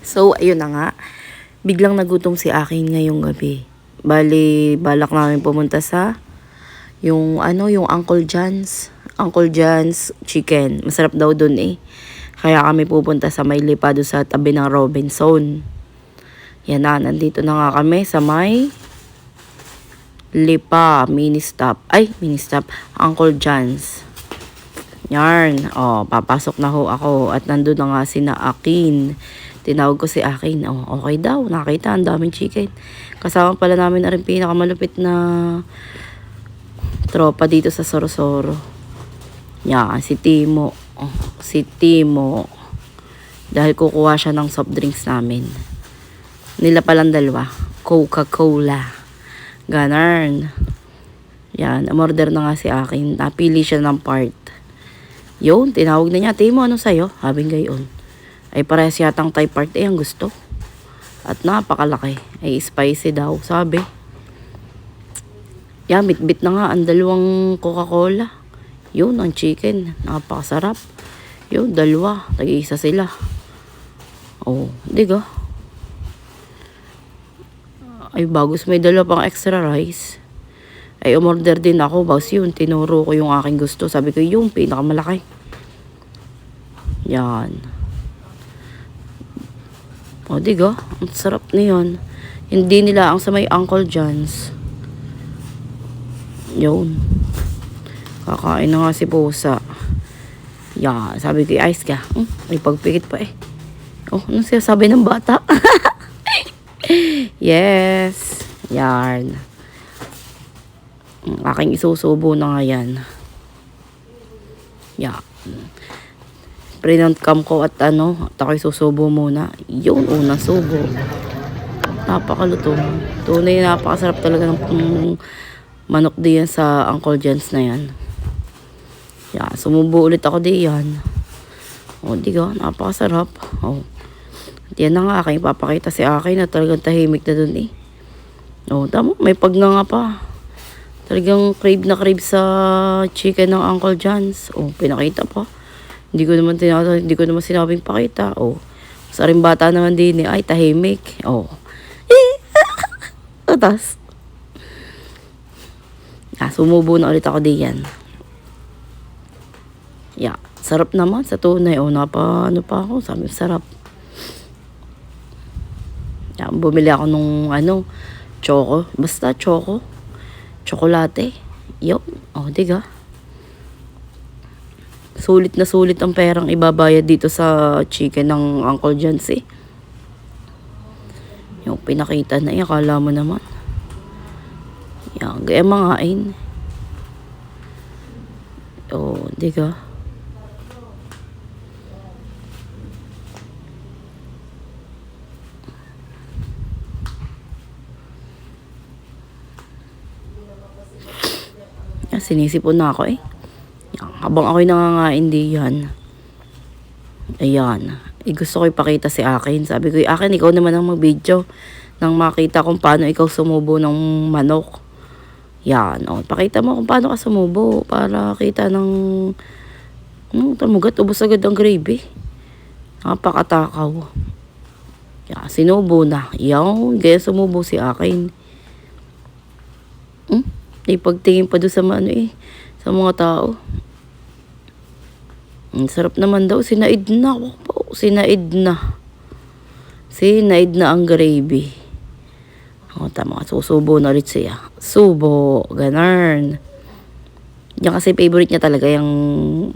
So, ayun na nga. Biglang nagutom si akin ngayong gabi. Bali, balak namin pumunta sa yung Uncle John's. Uncle John's chicken. Masarap daw dun eh. Kaya kami pupunta sa may lipa doon sa tabi ng Robinson. Yan na, nandito na nga kami sa may lipa, mini stop. Ay, mini stop. Uncle John's. Yarn. Oh, papasok na ho ako. At nandun na nga sina Akin. Tinawag ko si Akin. Oh, okay daw. Nakita, ang daming chicken. Kasama pala namin na rin pinakamalupit na tropa dito sa Sorosoro. Yan, si Timo. Oh, si Timo. Dahil kukuha siya ng soft drinks namin. Nila palang dalawa. Coca-Cola. Ganarn. Yan, umorder na nga si Akin. Napili siya ng part. Yun, tinawag na niya, Timo, ano sa'yo? Habing gayon. Ay parehas yatang type part ang gusto. At napakalaki. Ay spicy daw, sabi. Yan, bit-bit na nga ang dalawang Coca-Cola. Yun, ang chicken. Napakasarap. Yun, dalawa. Tag-iisa sila. Oh, diga. Ay, bagos may dalawa pang extra rice. Ay, umorder din ako. Bawas yun, tinuro ko yung aking gusto. Sabi ko, yung pinakamalaki. Yan. O, diga. Ang sarap na yun. Hindi nila ang sa may Uncle John's. Yun. Kakain na nga si Pusa. Yan. Sabi ko, ice ka. May pagpikit pa eh. Oh, ano siya sabi ng bata? Yes. Yarn. Aking isusubo na nga yan. Yeah. Pre-note cam ko at at ako'y susubo muna. Yung unang subo. Napakalutong. Tunay napakasarap talaga ng manok diyan sa Uncle John's na yan. Yeah, sumubo ulit ako diyan. O, diga, napakasarap. O, yan na nga, aking papakita si Akin na talagang tahimik na dun eh. O, tama, may pagnganga pa. Talagang crave na crave sa chicken ng Uncle John's. O, pinakita pa. Hindi ko naman sinabing pakita. O, sa rin bata naman din eh. Ay, tahimik. O. Tatas. Sumubo na ulit ako diyan. Yeah. Sarap naman sa tunay. O, pa ako. Sabi, sarap. Yeah, bumili ako nung choco. Basta choco. Chocolate. Yo. O, diga. Sulit na sulit ang perang ibabayad dito sa chicken ng Uncle John's eh. Yung pinakita na yan, akala mo naman. Yan, gaya mangain. O, diga. Yan, sinisipon na ako eh. Habang ako'y nangangain diyan. Ayan. Gusto ko ipakita si Akin. Sabi ko, Akin, ikaw naman ang mag-video nang makita kung paano ikaw sumubo ng manok. Yan. O, pakita mo kung paano ka sumubo para kita ng tamugat. Ubos agad ang gravy. Napakatakaw. Yan. Sinubo na. Yan. Gaya sumubo si Akin. May pagtingin pa doon sa sa mga tao. Ang sarap naman daw. Sinaid na. Sinaid na. Sinaid na ang gravy. O, tama. Susubo na ulit siya. Subo. Ganarn. Yan kasi favorite niya talaga yung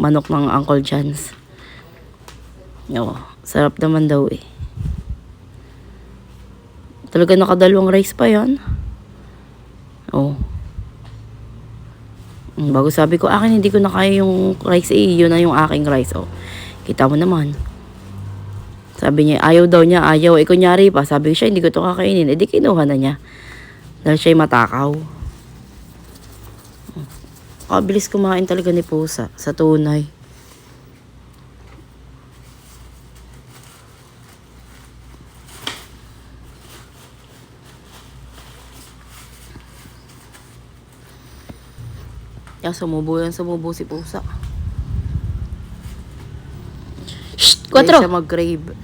manok ng Uncle John's. O, sarap naman daw eh. Talaga nakadalawang rice pa yan. O. Bago sabi ko, Akin hindi ko na kaya yung rice eh. Yun na yung aking rice. Oh, kita mo naman. Sabi niya, ayaw daw niya, ayaw. Eh, kunyari pa, sabi ko siya, hindi ko to kakainin. Eh, di kinuha na niya. Dahil siya'y matakaw. Kabilis kumain talaga ni Pusa sa tunay. Yan, sumubo si Pusa. Shhh! 4! Siya mag-grave.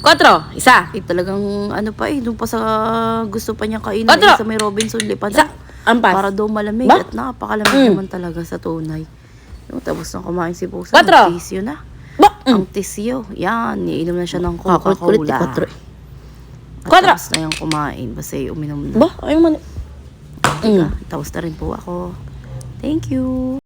4. Isa. Talagang ano pa doon pa sa gusto pa niya kainin Quatro. sa may Robinson Lipa Isa. Ampas. para daw malamig Ba? at napakalamig naman talaga sa tunay. Tapos nang kumain si Pusa, Quatro. ang tisyo na. Ba? Ang tisyo. Yan, iinom na siya ng Kulit Coca-Cola. 4. At Quatro. tapos na yung kumain. Basta uminom na. Ba? Ay man. Tapos na rin po ako. Thank you.